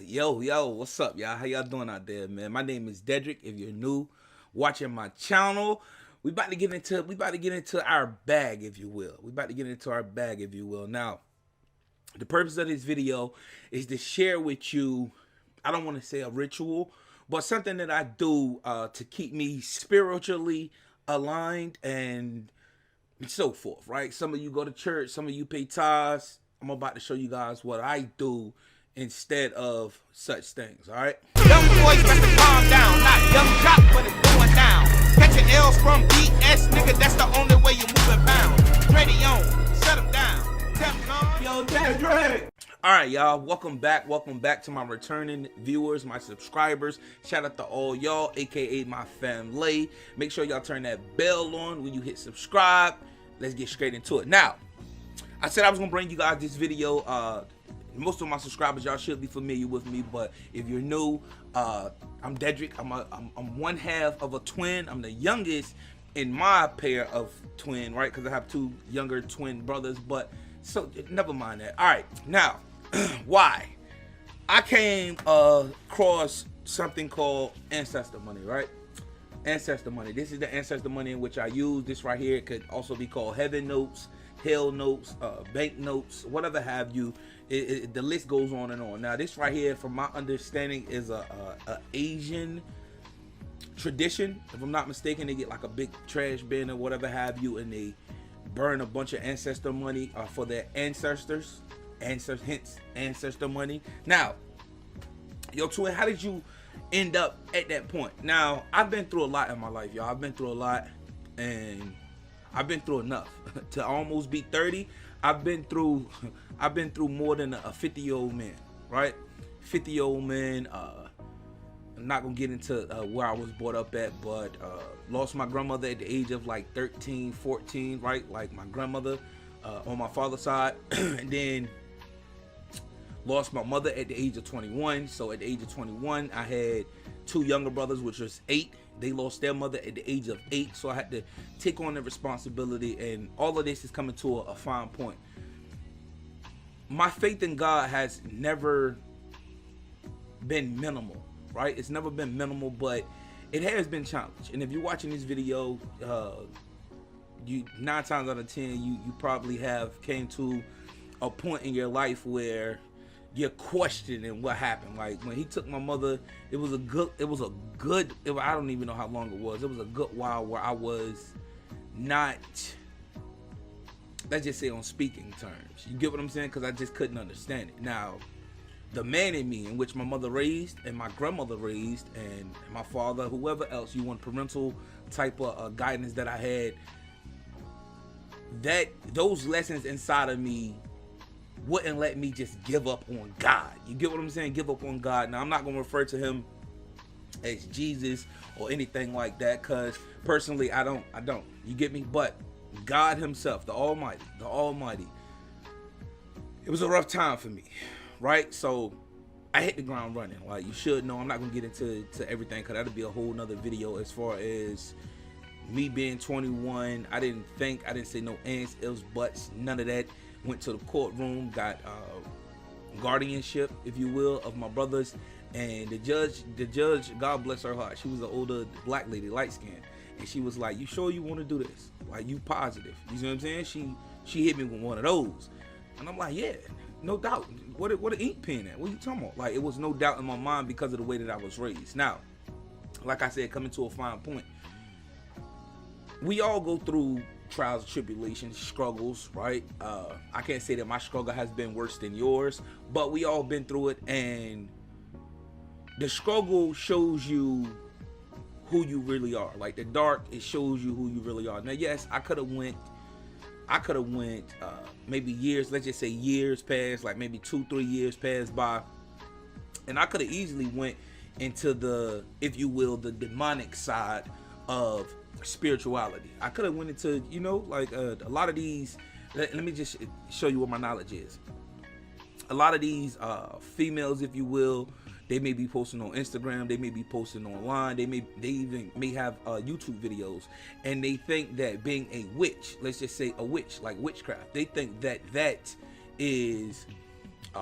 Yo, what's up, y'all? How y'all doing out there, man? My name is Dedrick. If you're new, watching my channel, we about to get into our bag, if you will. Now, the purpose of this video is to share with you, I don't want to say a ritual, but something that I do to keep me spiritually aligned and so forth, right? Some of you go to church, some of you pay tithes. I'm about to show you guys what I do instead of such things, all right? Young boys got to calm down, not young jock, but it's going down. Catching L's from BS, nigga, that's the only way you move it bound. Ready on, shut them down. Yo, Dedrick. All right, y'all, welcome back to my returning viewers, my subscribers. Shout out to all y'all, aka my family. Make sure y'all turn that bell on when you hit subscribe. Let's get straight into it. Now, I said I was gonna bring you guys this video. Most of my subscribers, y'all should be familiar with me, but if you're new, I'm Dedrick. I'm one half of a twin. I'm the youngest in my pair of twin, right? Because I have two younger twin brothers, but so never mind that. All right, now, why? I came across something called Ancestor money, right? Ancestor money. This is the Ancestor money in which I use. This right here could also be called heaven notes, hell notes, bank notes, whatever have you. The list goes on and on. Now, this right here, from my understanding, is a Asian tradition. If I'm not mistaken, they get like a big trash bin or whatever have you, and they burn a bunch of ancestor money for their ancestors. Hence ancestor money. Now, yo, twin, how did you end up at that point? Now, I've been through a lot in my life, y'all. I've been through a lot, and I've been through enough to almost be 30. I've been through more than a 50-year-old man, right? 50-year-old man. I'm not gonna get into where I was brought up at, but lost my grandmother at the age of like 13, 14, right? Like my grandmother on my father's side, and then lost my mother at the age of 21. So at the age of 21, I had two younger brothers, which was 8. They lost their mother at the age of 8, so I had to take on the responsibility, and all of this is coming to a fine point. My faith in God has never been minimal, right? It's never been minimal, but it has been challenged. And if you're watching this video, you 9 times out of 10, you probably have came to a point in your life where you're questioning what happened. Like when he took my mother, I don't even know how long it was. It was a good while where I was not, let's just say, on speaking terms. You get what I'm saying? Because I just couldn't understand it. Now, the man in me, in which my mother raised and my grandmother raised and my father, whoever else you want, parental type of guidance that I had, that those lessons inside of me wouldn't let me just give up on God. You get what I'm saying? Give up on God. Now, I'm not going to refer to him as Jesus or anything like that, because personally, I don't. You get me? But God himself, the Almighty, it was a rough time for me, right? So I hit the ground running. Like, you should know, I'm not going to get into everything, because that'll be a whole nother video. As far as me being 21, I didn't say no ands, ifs, buts, none of that. Went to the courtroom, got guardianship, if you will, of my brothers, and the judge, God bless her heart, she was an older black lady, light skinned, and she was like, "You sure you want to do this? Like, you positive?" You see what I'm saying? She hit me with one of those, and I'm like, "Yeah, no doubt." What an ink pen at? What are you talking about? Like, it was no doubt in my mind because of the way that I was raised. Now, like I said, coming to a fine point, we all go through trials, tribulations, struggles, right? I can't say that my struggle has been worse than yours, but we all been through it, and the struggle shows you who you really are. Like the dark, it shows you who you really are. Now, yes, I could have went maybe years, let's just say years past, like maybe 2-3 years passed by, and I could have easily went into the, if you will, the demonic side of spirituality. I could have went into, like a lot of these, let me just show you what my knowledge is. A lot of these females, if you will, they may be posting on Instagram, they may be posting online, they even may have YouTube videos, and they think that being a witch, let's just say a witch, like witchcraft, they think that is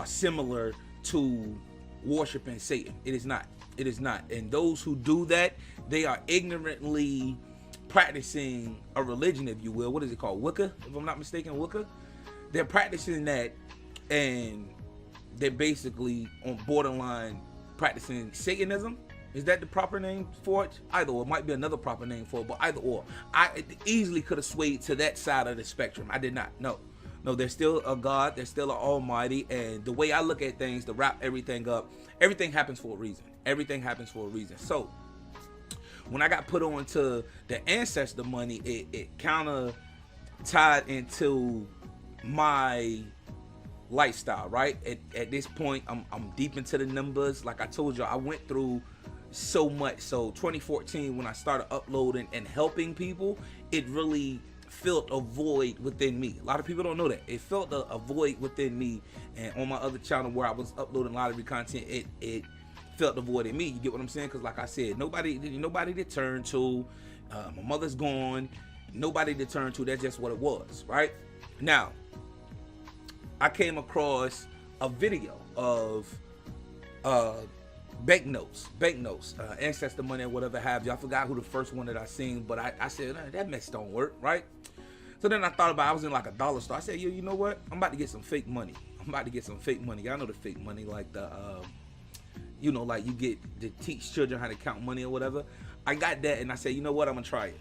similar to worshiping Satan. It is not. It is not. And those who do that, they are ignorantly practicing a religion, if you will. What is it called? Wicca, if I'm not mistaken, Wicca. They're practicing that, and they're basically on borderline practicing Satanism. Is that the proper name for it? Either or. It might be another proper name for it, but either or. I easily could have swayed to that side of the spectrum. I did not. No, there's still a God. There's still an Almighty. And the way I look at things, to wrap everything up, everything happens for a reason. Everything happens for a reason. So when I got put on to the Ancestor money, it kind of tied into my lifestyle, right? At this point, I'm deep into the numbers. Like I told you, I went through so much. So 2014, when I started uploading and helping people, it really filled a void within me. A lot of people don't know that. It filled a void within me. And on my other channel where I was uploading lottery content, it felt the void in me. You get what I'm saying? Because like I said, nobody to turn to. My mother's gone. Nobody to turn to. That's just what it was, right? Now, I came across a video of banknotes, Ancestor money or whatever have you. I forgot who the first one that I seen, but I said, that mess don't work, right? So then I thought about it. I was in like a dollar store. I said, yo, you know what? I'm about to get some fake money. Y'all know the fake money, like the, like you get to teach children how to count money or whatever. I got that, and I said, you know what? I'm gonna try it.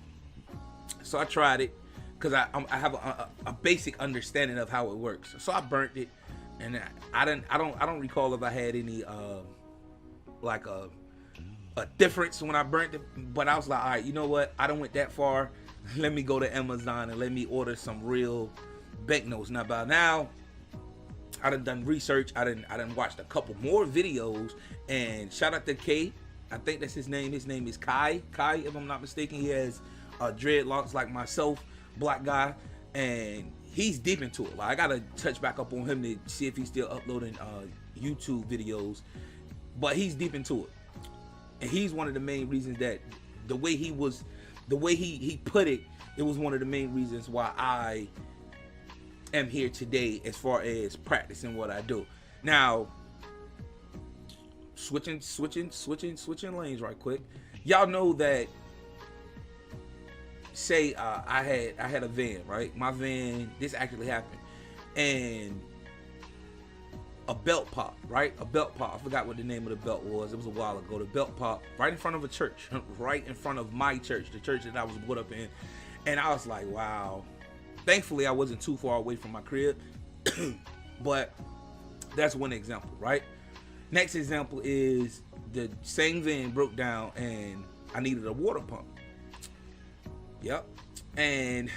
So I tried it because I have a basic understanding of how it works. So I burnt it, and I don't recall if I had any like a difference when I burnt it, but I was like, all right, you know what? I don't went that far. Let me go to Amazon and let me order some real banknotes. Now by now, I done research. I done watched a couple more videos, and shout out to K. I think that's his name. His name is Kai, if I'm not mistaken. He has dreadlocks like myself, black guy, and he's deep into it. Like, I gotta touch back up on him to see if he's still uploading YouTube videos, but he's deep into it, and he's one of the main reasons that the way he put it, it was one of the main reasons why I am here today as far as practicing what I do. Now, switching lanes right quick. Y'all know that, say I had a van, right? My van, this actually happened, and a belt pop, right? A belt pop. I forgot what the name of the belt was. It was a while ago. The belt pop right in front of a church, right in front of my church, the church that I was brought up in. And I was like, wow. Thankfully, I wasn't too far away from my crib, but that's one example, right? Next example is the same van broke down and I needed a water pump. Yep. And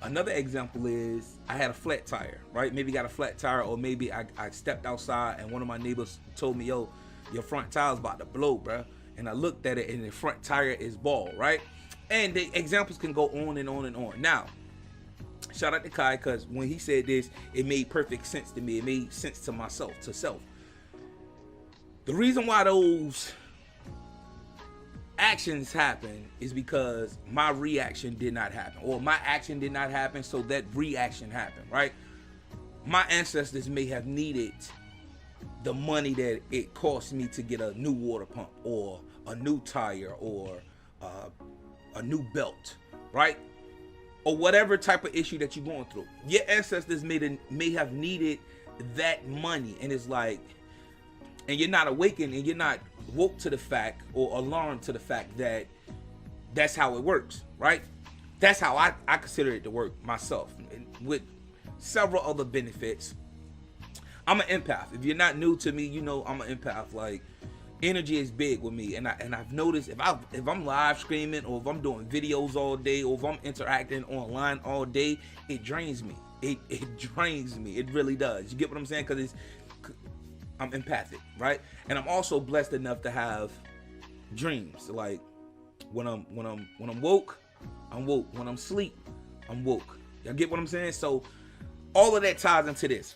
another example is I had a flat tire, right? Maybe got a flat tire, or maybe I stepped outside and one of my neighbors told me, yo, your front tire's about to blow, bro. And I looked at it and the front tire is bald, right? And the examples can go on and on and on. Now, shout out to Kai, because when he said this, it made perfect sense to me. It made sense to myself, to self. The reason why those actions happen is because my reaction did not happen, or my action did not happen, so that reaction happened, right? My ancestors may have needed the money that it cost me to get a new water pump, or a new tire, or a new belt, right? Or whatever type of issue that you're going through. Your ancestors may have needed that money, and it's like, and you're not awakened and you're not woke to the fact or alarmed to the fact that that's how it works, right? That's how I consider it to work myself, with several other benefits. I'm an empath. If you're not new to me, you know I'm an empath. Like, energy is big with me, and I've noticed if I'm live streaming, or if I'm doing videos all day, or if I'm interacting online all day, it drains me. It drains me. It really does. You get what I'm saying? Because I'm empathic, right? And I'm also blessed enough to have dreams. Like, when I'm woke, I'm woke. When I'm asleep, I'm woke. Y'all get what I'm saying? So all of that ties into this.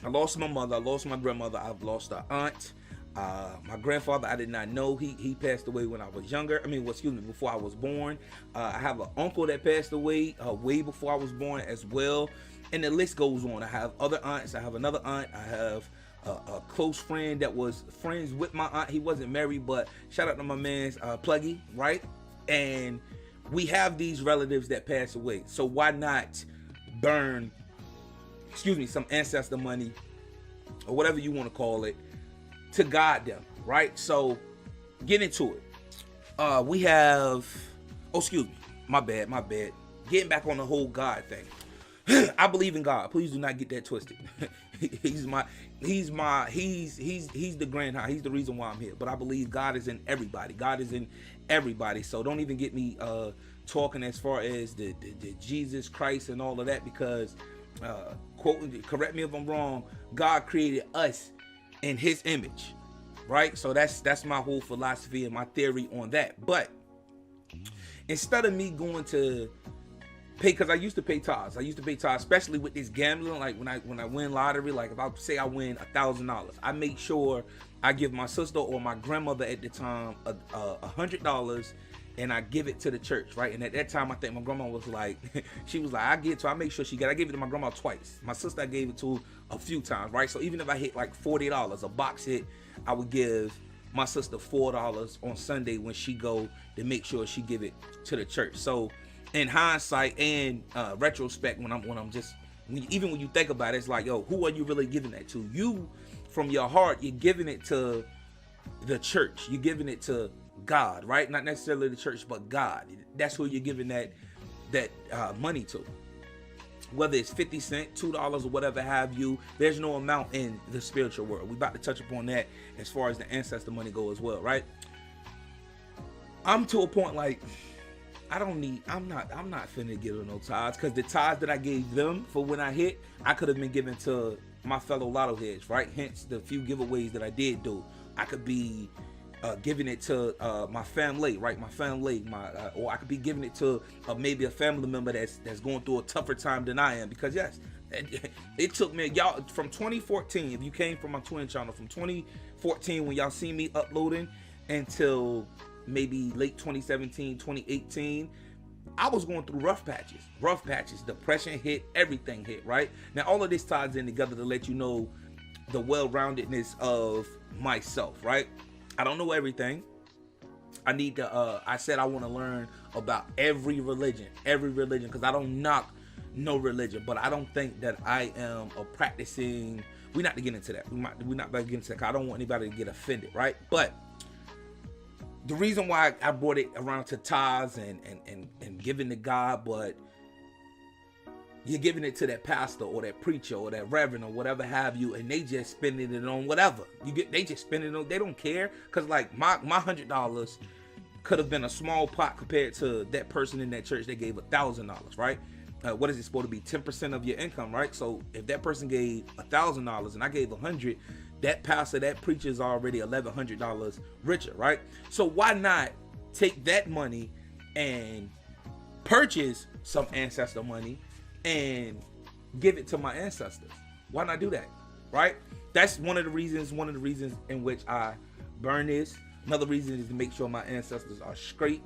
I lost my mother. I lost my grandmother. I've lost an aunt. My grandfather, I did not know. He passed away when I was younger. Before I was born. I have an uncle that passed away way before I was born as well. And the list goes on. I have other aunts. I have another aunt. I have a close friend that was friends with my aunt. He wasn't married, but shout out to my man's Pluggy, right? And we have these relatives that pass away, so why not burn, some ancestor money or whatever you want to call it, to guide them, right? So get into it. We have, my bad. Getting back on the whole God thing. I believe in God. Please do not get that twisted. He's the grand high. He's the reason why I'm here. But I believe God is in everybody. God is in everybody. So don't even get me talking as far as the Jesus Christ and all of that, because correct me if I'm wrong, God created us in his image, right? So that's my whole philosophy and my theory on that. But instead of me going to pay, because I used to pay tithes, especially with this gambling. Like when I win lottery, like if I say I win $1,000, I make sure I give my sister or my grandmother at the time $100, and I give it to the church, right? And at that time, I think my grandma was like, she was like, I gave it to my grandma twice. My sister I gave it to a few times, right? So even if I hit like $40, a box hit, I would give my sister $4 on Sunday when she go to make sure she give it to the church. So in hindsight and retrospect, even when you think about it, it's like, yo, who are you really giving that to? You, from your heart, you're giving it to the church. You're giving it to God, right? Not necessarily the church, but God. That's who you're giving that money to. Whether it's 50 cents, $2, or whatever have you, there's no amount in the spiritual world. We're about to touch upon that as far as the ancestor money go as well, right? I'm to a point like, I'm not finna give them no tithes, because the tithes that I gave them for when I hit, I could have been given to my fellow lotto heads, right? Hence the few giveaways that I did do. I could be giving it to my family, right? Or I could be giving it to maybe a family member that's going through a tougher time than I am. Because yes, it took me, y'all, from 2014, if you came from my twin channel, from 2014 when y'all see me uploading until maybe late 2017, 2018, I was going through rough patches. Depression hit, everything hit, right? Now all of this ties in together to let you know the well-roundedness of myself, right? I don't know everything. I need to, I said I want to learn about every religion, because I don't knock no religion, but I don't think that I am a practicing, we're not to get into that. We're not about to get into that, because I don't want anybody to get offended, right? But the reason why I brought it around to tithes and giving to God, but you're giving it to that pastor or that preacher or that reverend or whatever have you, and they just spending it on whatever. They just spending it on, they don't care. Cause like my $100 could have been a small pot compared to that person in that church that gave $1,000, right? What is it supposed to be? 10% of your income, right? So if that person gave $1,000 and I gave 100, that pastor, that preacher is already $1,100 richer, right? So why not take that money and purchase some ancestor money and give it to my ancestors? Why not do that, right? That's one of the reasons in which I burn this. Another reason is to make sure my ancestors are straight.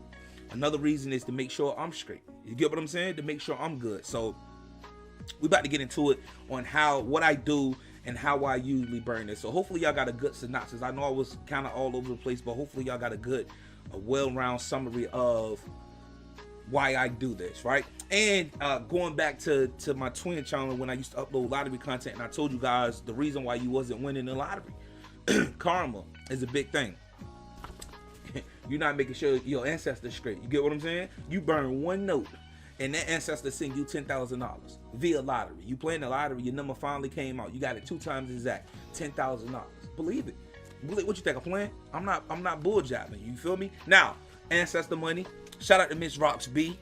Another reason is to make sure I'm straight. You get what I'm saying? To make sure I'm good. So we're about to get into it on what I do and how I usually burn this. So hopefully y'all got a good synopsis. I know I was kind of all over the place, but hopefully y'all got a well-rounded summary of why I do this, right? And going back to my twin channel when I used to upload lottery content, and I told you guys the reason why you wasn't winning the lottery. Karma is a big thing. You're not making sure your ancestors straight. You get what I'm saying? You burn one note and that ancestor send you $10,000 via lottery. You playing the lottery, your number finally came out. You got it 2 times exact, $10,000. Believe it. What you think I'm playing? I'm not bull jabbing. You feel me? Now, ancestor money. Shout out to Miss Rocks B.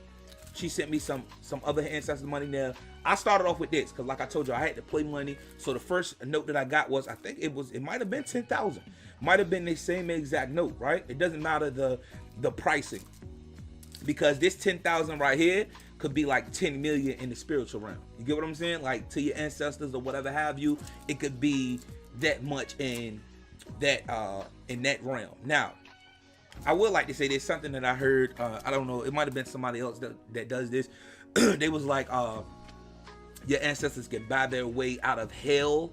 She sent me some other ancestor money. Now, I started off with this because, like I told you, I had to play money. So the first note that I got was, I think it might have been 10,000. Might have been the same exact note, right? It doesn't matter the pricing, because this 10,000 right here could be like 10 million in the spiritual realm. You get what I'm saying? Like to your ancestors or whatever have you, it could be that much in that realm. Now, I would like to say there's something that I heard. I don't know. It might have been somebody else that does this. They was like, your ancestors can buy their way out of hell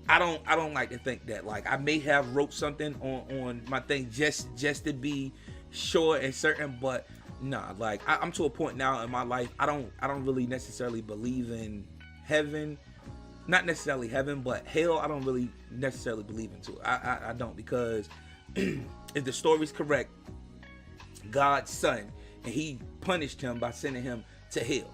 I don't like to think that. Like, I may have wrote something on my thing just to be sure and certain, but nah, like I'm to a point now in my life, I don't really necessarily believe in heaven. Not necessarily heaven, but hell, I don't really necessarily believe into it. I don't, because if the story's correct, God's son, and he punished him by sending him to hell.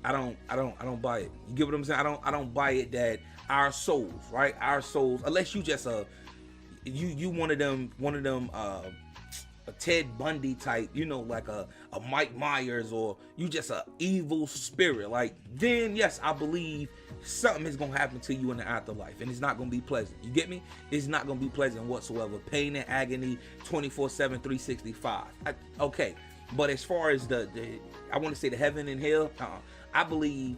I don't buy it. You get what I'm saying? I don't buy it that our souls, right? Our souls, unless you just you one of them a Ted Bundy type, you know, like a Mike Myers, or you just a evil spirit, like, then yes, I believe something is gonna happen to you in the afterlife, and it's not gonna be pleasant. You get me? It's not gonna be pleasant whatsoever. Pain and agony, 24/7, 365. Okay, but as far as the I want to say the heaven and hell, I believe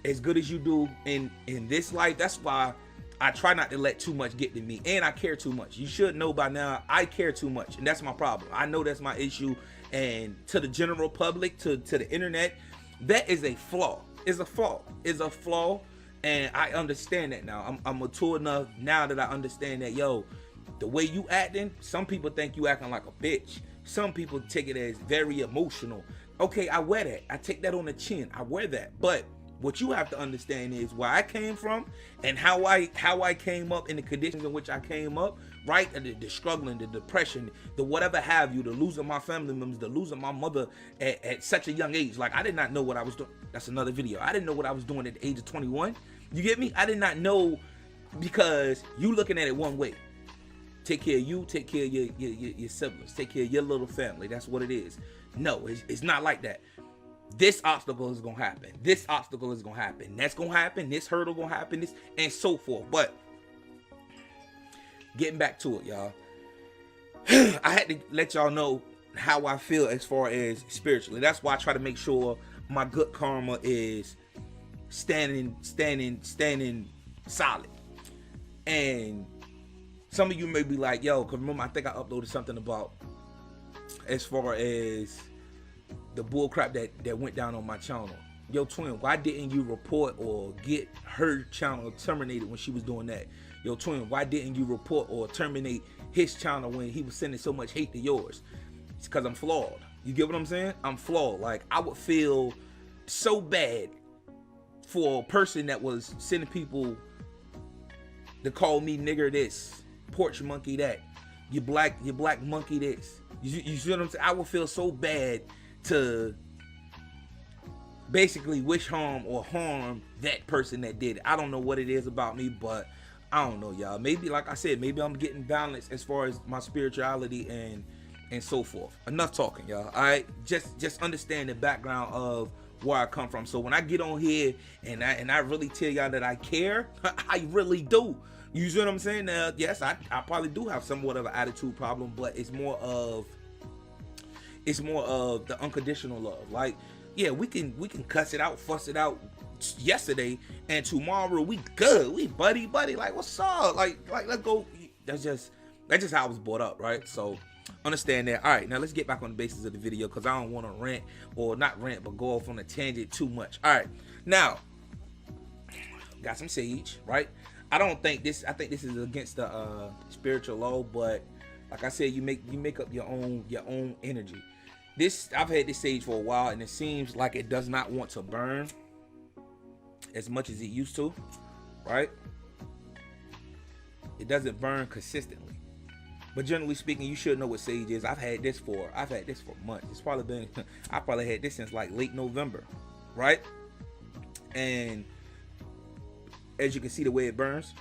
as good as you do in this life. That's why I try not to let too much get to me, and I care too much. You should know by now, I care too much, and that's my problem. I know that's my issue, and to the general public, to the internet, that is a flaw. It's a flaw, and I understand that now. I'm mature enough now that I understand that, yo, the way you acting, some people think you acting like a bitch. Some people take it as very emotional. Okay, I wear that. I take that on the chin. I wear that, but what you have to understand is where I came from and how I came up in the conditions in which I came up, right? The struggling, the depression, the whatever have you, the losing my family members, the losing my mother at such a young age. Like, I did not know what I was doing. That's another video. I didn't know what I was doing at the age of 21. You get me? I did not know, because you looking at it one way. Take care of you, take care of your siblings, take care of your little family. That's what it is. No, it's not like that. This obstacle is gonna happen. This obstacle is gonna happen. That's gonna happen. This hurdle gonna happen. This and so forth. But getting back to it, y'all. I had to let y'all know how I feel as far as spiritually. That's why I try to make sure my good karma is standing solid. And some of you may be like, yo, because remember, I think I uploaded something about as far as the bull crap that went down on my channel. Yo, twin, why didn't you report or get her channel terminated when she was doing that? Yo, twin, why didn't you report or terminate his channel when he was sending so much hate to yours? It's because I'm flawed. You get what I'm saying? I'm flawed. Like, I would feel so bad for a person that was sending people to call me nigger this, porch monkey that, you black monkey this. You see what I'm saying? I would feel so bad to basically wish harm or harm that person that did it. I don't know what it is about me, but I don't know, y'all. Maybe, like I said, maybe I'm getting balanced as far as my spirituality and so forth. Enough talking, y'all. All right, just understand the background of where I come from. So when I get on here and I really tell y'all that I care, I really do. You see what I'm saying? Now, yes, I probably do have somewhat of an attitude problem, but it's more of the unconditional love. Like, yeah, we can cuss it out, fuss it out yesterday, and tomorrow we good, we buddy, like, what's up? Like let's go. That's just how I was brought up, right? So understand that. All right, now let's get back on the basis of the video, because I don't want to rant, or not rant, but go off on a tangent too much. All right, now got some sage, right? I think this is against the spiritual law, but like I said, you make up your own energy. I've had this sage for a while, and it seems like it does not want to burn as much as it used to, right? It doesn't burn consistently. But generally speaking, you should know what sage is. I've had this for months. It's probably been I probably had this since like late November, right? And as you can see the way it burns,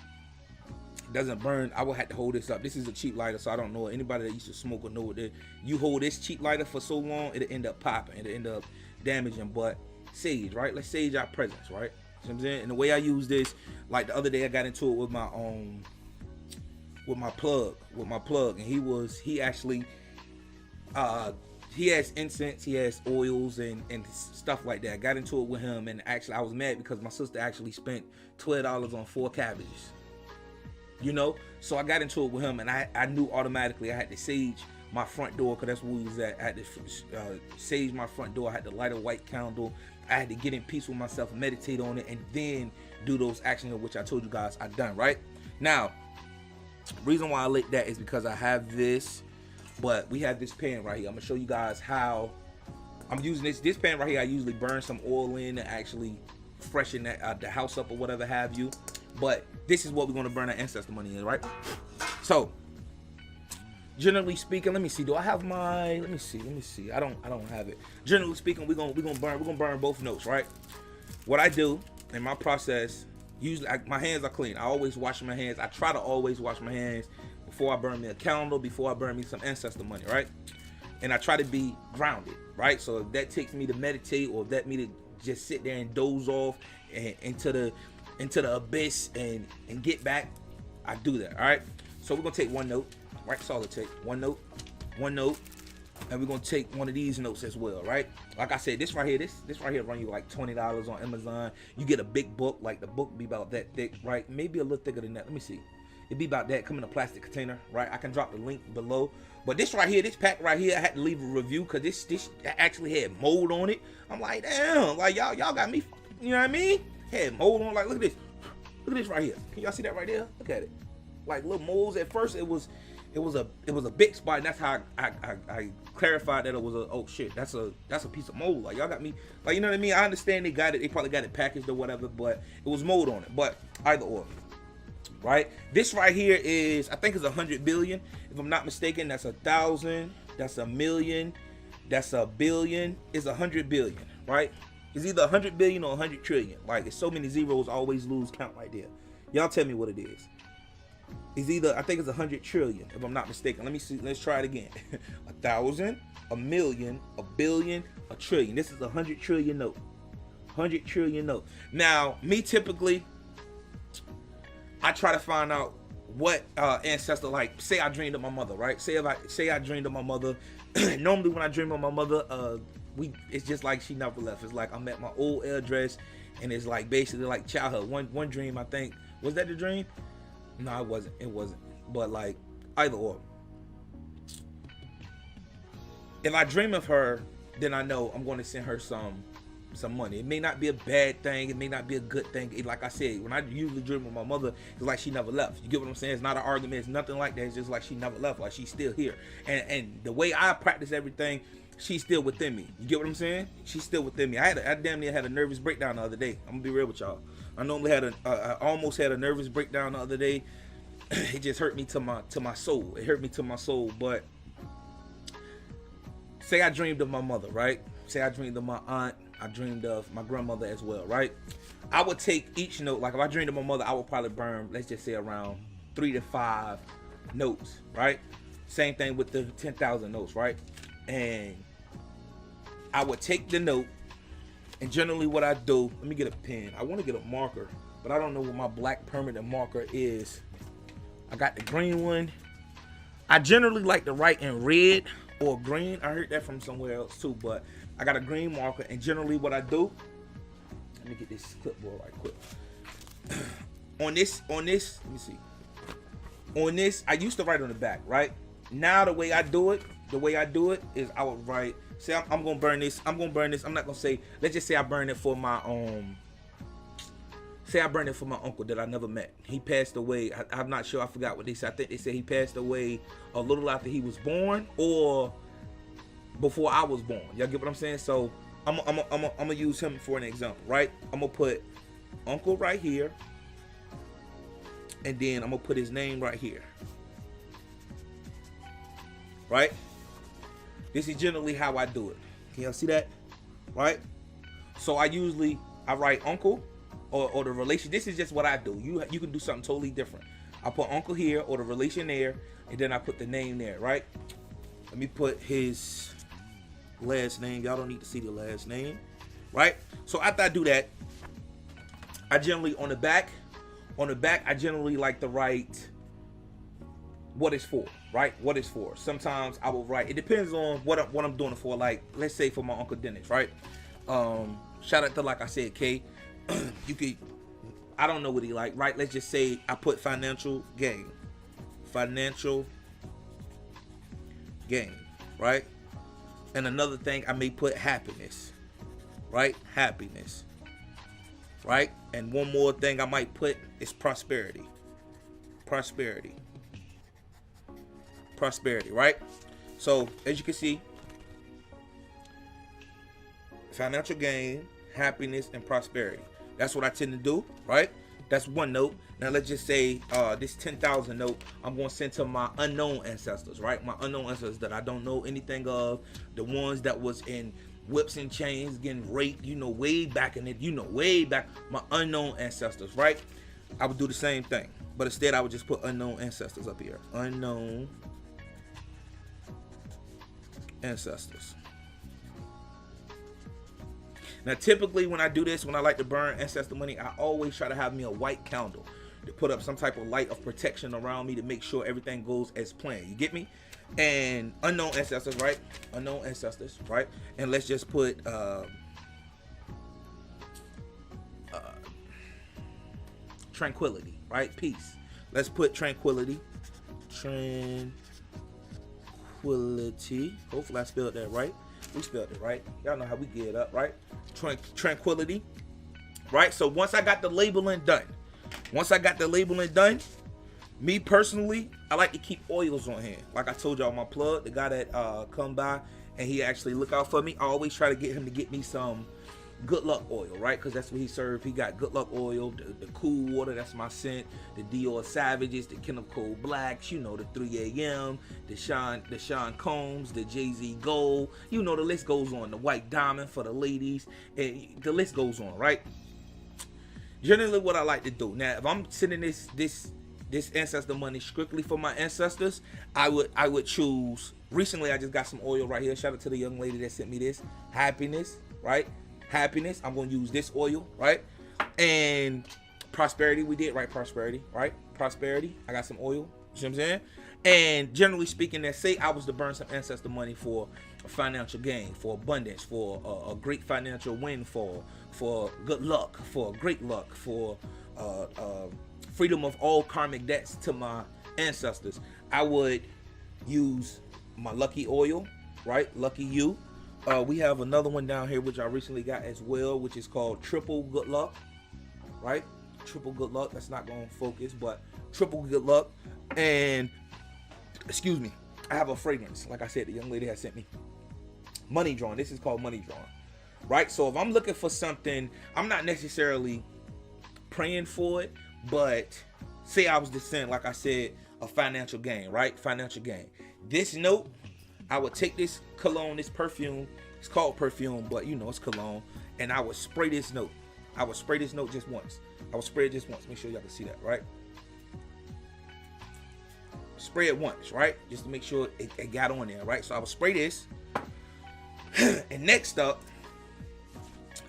it doesn't burn. I will have to hold this up. This is a cheap lighter, so I don't know. Anybody that used to smoke will know what you hold this cheap lighter for so long, it'll end up popping, it'll end up damaging. But sage, right? Let's sage our presence, right? You know what I'm saying? And the way I use this, like the other day I got into it with my plug, and he actually he has incense, he has oils and stuff like that. I got into it with him, and actually I was mad because my sister actually spent $12 on 4 cabbages. You know, so I got into it with him, and I knew automatically I had to sage my front door, because that's where we was at. I had to sage my front door. I had to light a white candle. I had to get in peace with myself and meditate on it, and then do those actions which I told you guys I done, right? Now, reason why I lit that is because I have this, but we have this pan right here. I'm gonna show you guys how I'm using this pan right here. I usually burn some oil in to actually freshen that the house up or whatever have you. But this is what we're gonna burn our ancestor money in, right? So, generally speaking, let me see. Do I have my? Let me see. I don't have it. Generally speaking, we're gonna burn both notes, right? What I do in my process, usually my hands are clean. I always wash my hands. I try to always wash my hands before I burn me a candle, before I burn me some ancestor money, right? And I try to be grounded, right? So if that takes me to meditate, or if that me to just sit there and doze off and into the abyss and get back, I do that. All right. So we're gonna take one note, right? That's all it takes. One note, and we're gonna take one of these notes as well, right? Like I said, this right here run you like $20 on Amazon. You get a big book, like the book be about that thick, right? Maybe a little thicker than that. Let me see. It'd be about that. Come in a plastic container, right? I can drop the link below. But this right here, this pack right here, I had to leave a review because this actually had mold on it. I'm like, damn, like y'all got me, you know what I mean? Had mold on. Like, look at this right here. Can y'all see that right there? Look at it. Like little molds. At first, it was a big spot, and that's how I clarified that it was oh shit, that's a piece of mold. Like y'all got me, like, you know what I mean? I understand they probably got it packaged or whatever, but it was mold on it. But either or. Right, this right here is, I think it's 100 billion, if I'm not mistaken. That's 1,000, that's a million, that's a billion. It's 100 billion, right? It's either 100 billion or 100 trillion. Like, it's so many zeros, I always lose count right there. Y'all tell me what it is. It's either, I think it's 100 trillion, if I'm not mistaken. Let me see, let's try it again. 1,000, a million, a billion, a trillion. This is a 100 trillion note. 100 trillion note. Now, me typically, I try to find out what ancestor, like, say I dreamed of my mother, right? Say I dreamed of my mother. Normally when I dream of my mother, it's just like she never left. It's like I'm at my old address, and it's like basically like childhood. One dream, I think, was that the dream? No, it wasn't. But like, either or. If I dream of her, then I know I'm going to send her some money. It may not be a bad thing, it may not be a good thing. Like I said, when I usually dream of my mother, it's like she never left. You get what I'm saying? It's not an argument, it's nothing like that. It's just like she never left, like she's still here. And the way I practice everything, she's still within me. You get what I'm saying? She's still within me. I damn near had a nervous breakdown the other day. I'm gonna be real with y'all. I normally I almost had a nervous breakdown the other day. It just hurt me to my soul. It hurt me to my soul. But say I dreamed of my mother, right? Say I dreamed of my aunt. I dreamed of my grandmother as well, right? I would take each note, like if I dreamed of my mother, I would probably burn, let's just say, around 3 to 5 notes, right? Same thing with the 10,000 notes, right? And I would take the note, and generally what I do, let me get a pen. I want to get a marker, but I don't know what my black permanent marker is. I got the green one. I generally like to write in red or green. I heard that from somewhere else too, but I got a green marker, and generally what I do, let me get this clipboard right quick. on this, let me see. On this, I used to write on the back, right? Now the way I do it is I would write, say I'm gonna burn this. I'm not gonna say, let's just say I burn it for my uncle that I never met. He passed away. I'm not sure. I forgot what they said. I think they said he passed away a little after he was born, or before I was born. Y'all get what I'm saying? So I'm gonna use him for an example, right? I'm gonna put uncle right here, and then I'm gonna put his name right here, right? This is generally how I do it. Can y'all see that? Right? So I write uncle or the relation. This is just what I do. You can do something totally different. I put uncle here or the relation there, and then I put the name there, right? Let me put his last name. Y'all don't need to see the last name, right? So after I do that, I generally on the back, I generally like to write what it's for, right? What it's for. Sometimes I will write, it depends on what I'm doing it for. Like, let's say for my Uncle Dennis, right? Shout out to, like I said, K. You could, I don't know what he like, right? Let's just say I put financial gain, right? And another thing, I may put happiness, right? Happiness. right? And one more thing I might put is prosperity. Prosperity, right? So as you can see, financial gain, happiness, and prosperity. That's what I tend to do, right? That's one note. Now let's just say this 10,000 note I'm going to send to my unknown ancestors, right? My unknown ancestors that I don't know anything of, the ones that was in whips and chains getting raped, way back in it, way back, my unknown ancestors, right? I would do the same thing, but instead I would just put unknown ancestors up here. Unknown ancestors. Now, typically when I do this, when I like to burn ancestor money, I always try to have me a white candle to put up some type of light of protection around me to make sure everything goes as planned. You get me? And unknown ancestors, right? Unknown ancestors, right? And let's just put tranquility, right? Peace. Let's put tranquility. Tranquility. Hopefully I spelled that right. We spelled it right. Y'all know how we get it up, right? Tranquility, right? So once I got the labeling done, me personally, I like to keep oils on hand. Like I told y'all, my plug, the guy that come by and he actually look out for me, I always try to get him to get me some good luck oil, right? Because that's what he served. He got good luck oil, the cool water, that's my scent, the Dior Savages, the Kenneth Cole Blacks, the 3 a.m., the Sean Combs, the Jay-Z Gold, the list goes on, the White Diamond for the ladies, and the list goes on, right? Generally what I like to do, now if I'm sending this ancestor money strictly for my ancestors, I would choose, recently I just got some oil right here, shout out to the young lady that sent me this, happiness, right? Happiness, I'm going to use this oil, right? And prosperity, we did, right? Prosperity, right? Prosperity, I got some oil, you see what I'm saying? And generally speaking, that say I was to burn some ancestor money for a financial gain, for abundance, for a great financial windfall, for good luck, for great luck, for freedom of all karmic debts to my ancestors, I would use my lucky oil, right? Lucky you. We have another one down here which I recently got as well, which is called Triple Good Luck, right? Triple Good Luck. That's not going to focus, but Triple Good Luck. And excuse me, I have a fragrance. Like I said, the young lady has sent me Money Drawn. This is called Money Drawn, right? So if I'm looking for something, I'm not necessarily praying for it, but say I was to send, like I said, a financial gain, right? Financial gain. This note, I would take this cologne, this perfume, it's called perfume, but it's cologne, and I would spray this note. I would spray this note just once. I would spray it just once. Make sure y'all can see that, right? Spray it once, right? Just to make sure it got on there, right? So I would spray this. And next up,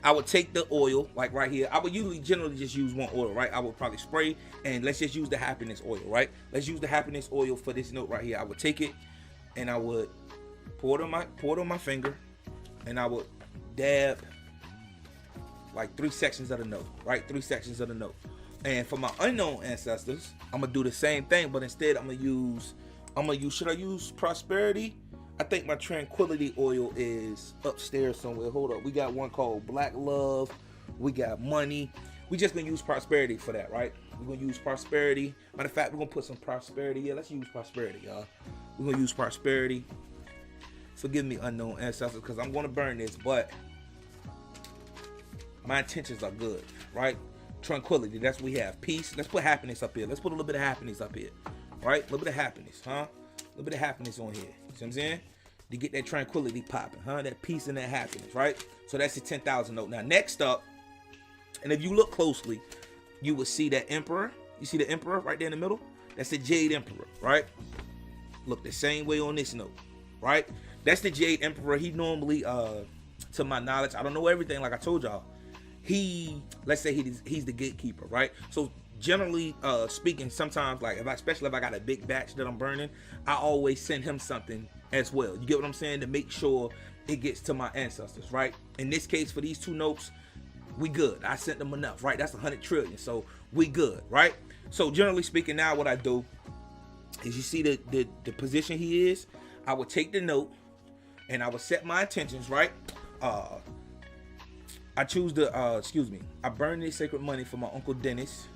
I would take the oil, like right here. I would generally just use one oil, right? I would probably spray, and let's just use the happiness oil, right? Let's use the happiness oil for this note right here. I would take it, and I would pour it on my finger, and I would dab like 3 sections of the note, right? 3 sections of the note. And for my unknown ancestors, I'm gonna do the same thing, but instead I'm gonna use, should I use prosperity? I think my tranquility oil is upstairs somewhere. Hold up. We got one called Black Love. We got money. We just gonna use prosperity for that, right? We're gonna use prosperity. Matter of fact, we're gonna put some prosperity. Yeah, let's use prosperity, y'all. We're gonna use prosperity. Forgive me, unknown ancestors, because I'm gonna burn this, but my intentions are good, right? Tranquility, that's what we have. Peace. Let's put happiness up here. Let's put a little bit of happiness up here, right? A little bit of happiness, huh? A little bit of happiness on here. You see what I'm saying? To get that tranquility popping, huh? That peace and that happiness, right? So that's the 10,000 note. Now, next up, and if you look closely, you will see that emperor. You see the emperor right there in the middle? That's the Jade Emperor, right? Look the same way on this note, right? That's the Jade Emperor. He normally, to my knowledge, I don't know everything, like I told y'all. Let's say he's the gatekeeper, right? So generally speaking, sometimes, like especially if I got a big batch that I'm burning, I always send him something as well. You get what I'm saying? To make sure it gets to my ancestors, right? In this case, for these 2 notes, we good. I sent them enough, right? That's 100 trillion, so we good, right? So generally speaking, now what I do is, you see the position he is, I would take the note and I would set my intentions, right? I choose to, I burn this sacred money for my Uncle Dennis.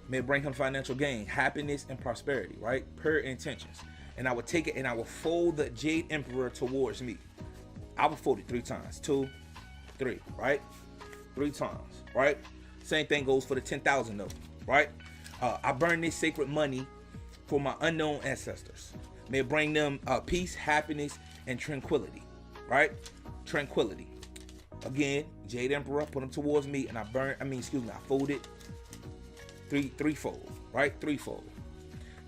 May it bring him financial gain, happiness, and prosperity, right? Pure intentions. And I would take it and I will fold the Jade Emperor towards me. I will fold it 3 times. 2, 3, right? 3 times, right? Same thing goes for the 10,000 though, right? I burn this sacred money for my unknown ancestors. May it bring them peace, happiness, and tranquility, right? Tranquility. Again, Jade Emperor, put them towards me, and I fold it threefold, right? Threefold.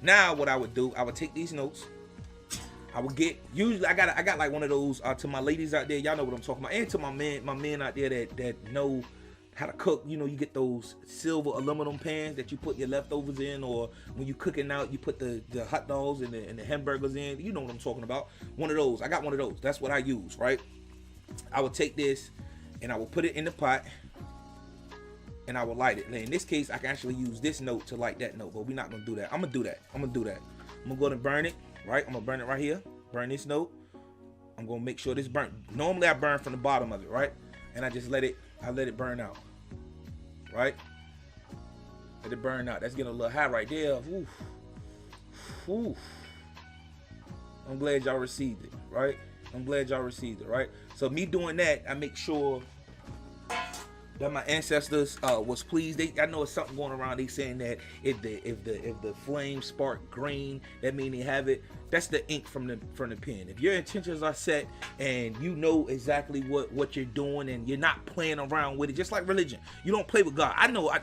Now, what I would do, I would take these notes. I would get, usually I got like one of those to my ladies out there, y'all know what I'm talking about, and to my men out there that know how to cook. You know, you get those silver aluminum pans that you put your leftovers in, or when you cooking out, you put the hot dogs and the hamburgers in. You know what I'm talking about. One of those. I got one of those. That's what I use, right? I would take this and I will put it in the pot and I will light it. And in this case, I can actually use this note to light that note, but we're not gonna do that. I'm gonna do that. I'm gonna go ahead and burn it, right? I'm gonna burn it right here. Burn this note. I'm gonna make sure this burnt. Normally I burn from the bottom of it, right? And I just let it burn out. Right? Let it burn out. That's getting a little hot right there. Oof. Oof. I'm glad y'all received it, right? I'm glad y'all received it, right? So me doing that, I make sure that my ancestors was pleased. I know it's something going around. They saying that if the flame spark green, that mean they have it. That's the ink from the pen. If your intentions are set and you know exactly what you're doing and you're not playing around with it, just like religion, you don't play with God. I know I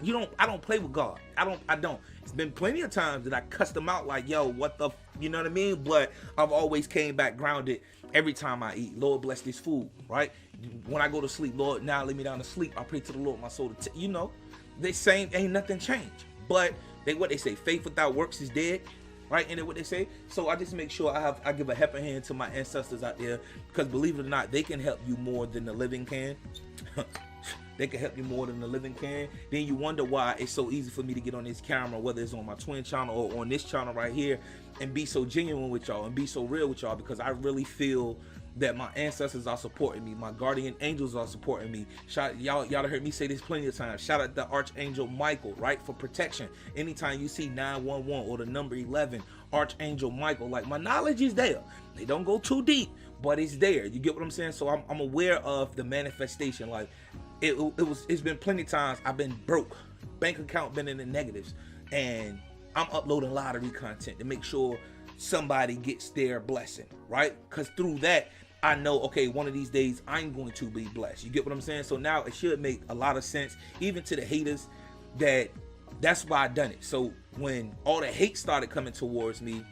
don't play with God. I don't. It's been plenty of times that I cussed them out like, yo, what the, you know what I mean? But I've always came back grounded every time I eat. Lord bless this food, right? When I go to sleep, Lord, now lay me down to sleep. I pray to the Lord my soul to you know, they saying ain't nothing changed. But what they say, faith without works is dead, right? And what they say. So I just make sure I give a helping hand to my ancestors out there, because believe it or not, they can help you more than the living can. They can help you more than the living can. Then you wonder why it's so easy for me to get on this camera, whether it's on my twin channel or on this channel right here, and be so genuine with y'all and be so real with y'all, because I really feel that my ancestors are supporting me. My guardian angels are supporting me. Y'all have heard me say this plenty of times. Shout out to Archangel Michael, right, for protection. Anytime you see 911 or the number 11, Archangel Michael, like, my knowledge is there. They don't go too deep, but it's there. You get what I'm saying? So I'm aware of the manifestation. Like, it's been plenty of times I've been broke, bank account been in the negatives, and I'm uploading lottery content to make sure somebody gets their blessing, right? Because through that, I know, okay, one of these days I'm going to be blessed. You get what I'm saying? So now it should make a lot of sense, even to the haters, that's why I done it. So when all the hate started coming towards me,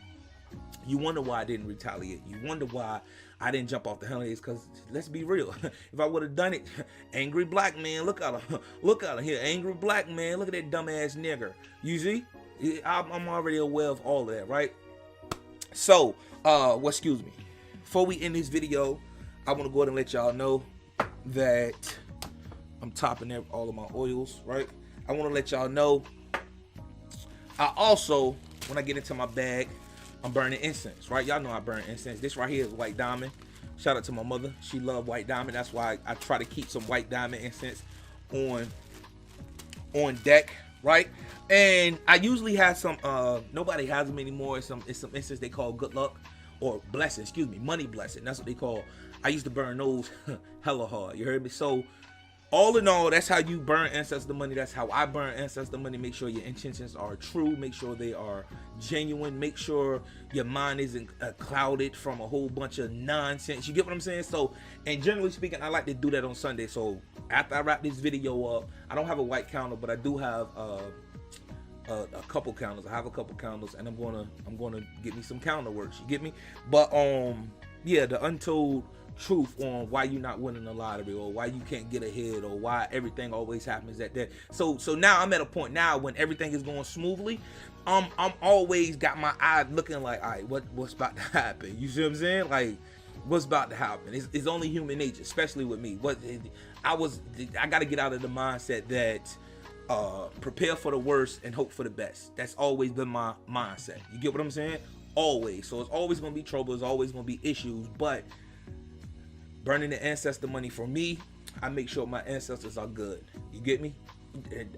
you wonder why I didn't retaliate. You wonder why I didn't jump off the Hellades, because let's be real. If I would have done it, angry black man, look at him. Look at him here, angry black man. Look at that dumbass nigger. You see? I'm already aware of all of that, right? So, excuse me. Before we end this video, I want to go ahead and let y'all know that I'm topping all of my oils, right? I want to let y'all know, I also, when I get into my bag, I'm burning incense, right? Y'all know I burn incense. This right here is white diamond. Shout out to my mother. She loved white diamond. That's why I try to keep some white diamond incense on deck, right? And I usually have some, nobody has them anymore. It's some incense they call good luck, or blessing, excuse me, money blessing. That's what they call. I used to burn those hella hard. You heard me? So all in all, that's how you burn ancestor money. That's how I burn ancestor money. Make sure your intentions are true. Make sure they are genuine. Make sure your mind isn't clouded from a whole bunch of nonsense. You get what I'm saying? So, and generally speaking, I like to do that on Sunday. So after I wrap this video up, I don't have a white candle, but I do have a couple candles. I have a couple candles, and I'm gonna get me some candle works. You get me? But yeah, the untold truth on why you're not winning the lottery, or why you can't get ahead, or why everything always happens at that. So now I'm at a point now when everything is going smoothly. I'm always got my eye looking like, all right, what's about to happen? You see what I'm saying? Like, what's about to happen? It's only human nature, especially with me. I got to get out of the mindset that prepare for the worst and hope for the best. That's always been my mindset. You get what I'm saying? Always. So it's always gonna be trouble. It's always gonna be issues. But burning the ancestor money for me, I make sure my ancestors are good. You get me?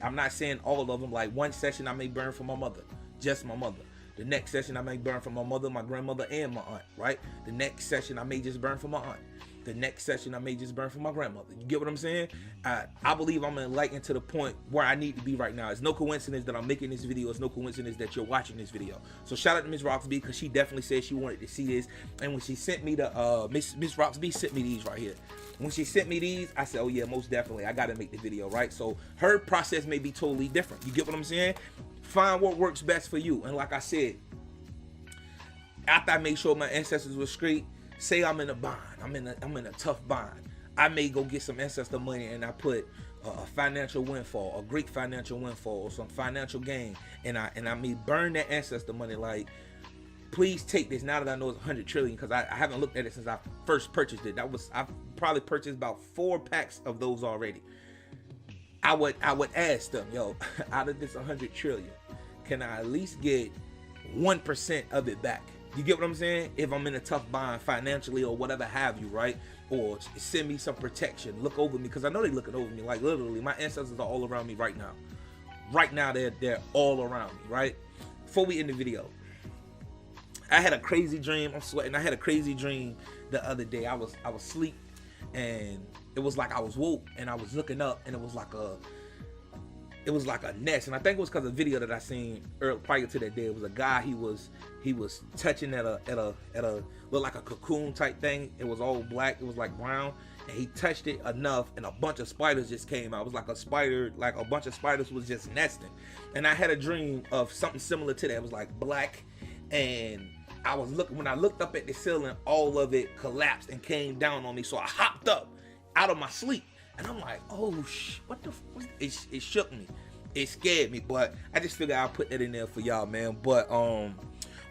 I'm not saying all of them. Like one session I may burn for my mother, just my mother. The next session I may burn for my mother, my grandmother, and my aunt, right? The next session I may just burn for my aunt. The next session I may just burn for my grandmother. You get what I'm saying? I believe I'm enlightened to the point where I need to be right now. It's no coincidence that I'm making this video. It's no coincidence that you're watching this video. So shout out to Miss Roxby, because she definitely said she wanted to see this. And when she sent me the Miss Roxby sent me these right here. When she sent me these, I said, oh yeah, most definitely, I gotta make the video, right? So her process may be totally different. You get what I'm saying? Find what works best for you. And like I said, after I made sure my ancestors were straight, say I'm in a bind, I'm in a tough bind, I may go get some ancestor money and I put a financial windfall, a great financial windfall, or some financial gain, and I may burn that ancestor money. Like, please take this now that I know it's 100 trillion, because I haven't looked at it since I first purchased it. I've probably purchased about 4 packs of those already. I would ask them, yo, out of this 100 trillion, can I at least get 1% of it back? You get what I'm saying? If I'm in a tough bind financially or whatever have you, right? Or send me some protection, look over me, because I know they're looking over me. Like, literally, my ancestors are all around me right now. Right now, they're all around me, right? Before we end the video, I had a crazy dream. I'm sweating. I had a crazy dream the other day. I was asleep, and it was like I was woke, and I was looking up, and it was like a nest. And I think it was because of the video that I seen prior to that day. It was a guy, he was touching at a look like a cocoon type thing. It was all black, it was like brown, and he touched it enough and a bunch of spiders just came out. It was like a bunch of spiders was just nesting. And I had a dream of something similar to that. It was like black, and I was looking, when I looked up at the ceiling, all of it collapsed and came down on me. So I hopped up out of my sleep. And I'm like, oh, what the f? It shook me. It scared me, but I just figured I'll put that in there for y'all, man. But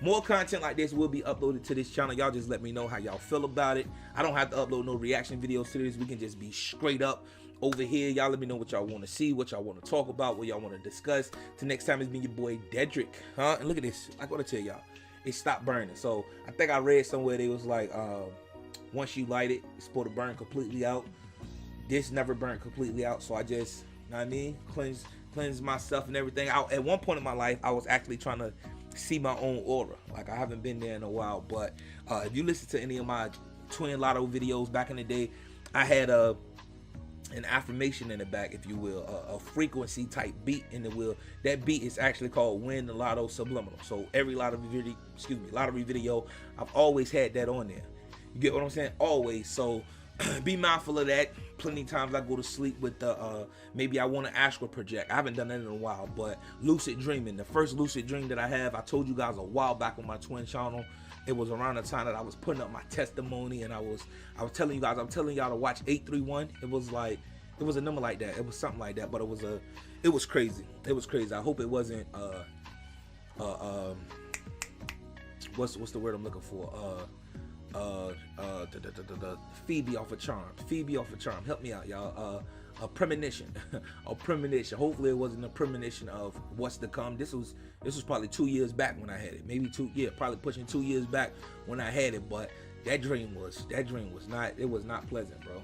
more content like this will be uploaded to this channel. Y'all just let me know how y'all feel about it. I don't have to upload no reaction videos to this. We can just be straight up over here. Y'all let me know what y'all want to see, what y'all want to talk about, what y'all want to discuss. Till next time, it's been your boy Dedrick, huh? And look at this. I gotta tell y'all, it stopped burning. So I think I read somewhere they was like, once you light it, it's supposed to burn completely out. This never burnt completely out, so I just, you know what I mean, cleanse myself and everything. At one point in my life, I was actually trying to see my own aura. Like, I haven't been there in a while, but if you listen to any of my Twin Lotto videos back in the day, I had an affirmation in the back, if you will, a frequency type beat in the wheel. That beat is actually called Win the Lotto Subliminal. So every lottery video, I've always had that on there. You get what I'm saying? Always. So be mindful of that. Plenty of times I go to sleep with the maybe I want to astral project. I haven't done that in a while, but lucid dreaming. The first lucid dream that I have, I told you guys a while back on my twin channel. It was around the time that I was putting up my testimony, and I was telling you guys, I'm telling y'all to watch 831. It was like, it was a number like that. It was something like that, but it was crazy. It was crazy. I hope it wasn't what's the word I'm looking for? Phoebe off of Charm. Phoebe off of Charm. Help me out, y'all. A premonition. A premonition. Hopefully it wasn't a premonition of what's to come. This was probably 2 years back when I had it. Maybe probably pushing 2 years back when I had it. But that dream was not pleasant, bro.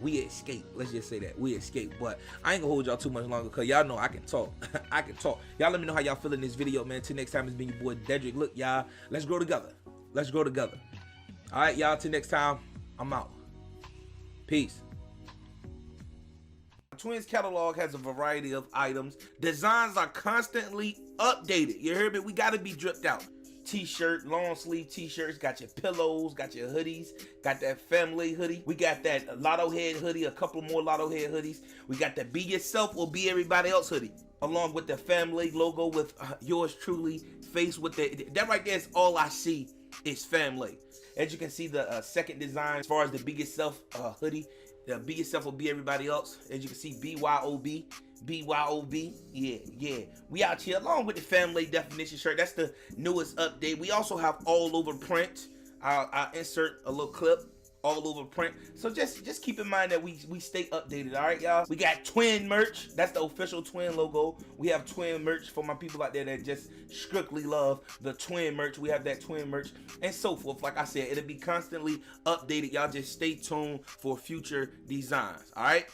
We escaped. Let's just say that we escaped. But I ain't gonna hold y'all too much longer, because y'all know I can talk. I can talk. Y'all let me know how y'all feel in this video, man. Till next time, it's been your boy Dedrick. Look, y'all, let's grow together. Let's grow together. All right, y'all, till next time, I'm out. Peace. Twins catalog has a variety of items. Designs are constantly updated. You heard me? We got to be dripped out. T-shirt, long sleeve t-shirts, got your pillows, got your hoodies, got that family hoodie. We got that Lotto Head hoodie, a couple more Lotto Head hoodies. We got the Be Yourself or Be Everybody Else hoodie, along with the family logo with yours truly face with that right there is all I see is family. As you can see, the second design, as far as the Be Yourself hoodie, the Be Yourself or Be Everybody Else. As you can see, BYOB, BYOB. Yeah. We out here along with the family definition shirt. That's the newest update. We also have all over print. I'll insert a little clip all over print. So just keep in mind that we stay updated, all right, y'all? We got twin merch. That's the official twin logo. We have twin merch for my people out there that just strictly love the twin merch. We have that twin merch and so forth. Like I said, it'll be constantly updated. Y'all just stay tuned for future designs, all right?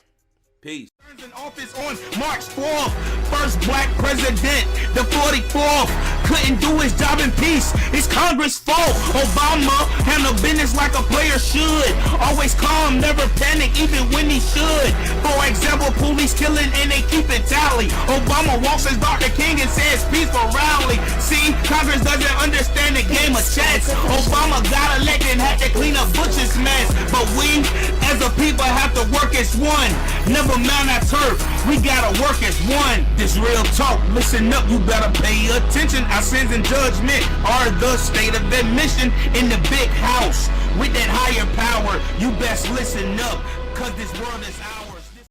Peace. In office on March 4th, first black president, the 44th, couldn't do his job in peace, it's Congress' fault. Obama handled business like a player should, always calm, never panic, even when he should. For example, police killing and they keep it tally. Obama walks as Dr. King and says peaceful rally. See, Congress doesn't understand the game of chess. Obama got elected and had to clean up Bush's mess, but we as a people have to work as one. Never mind our turf, we gotta work as one. This real talk, listen up, you better pay attention. Our sins and judgment are the state of admission in the big house. With that higher power, you best listen up, cause this world is ours.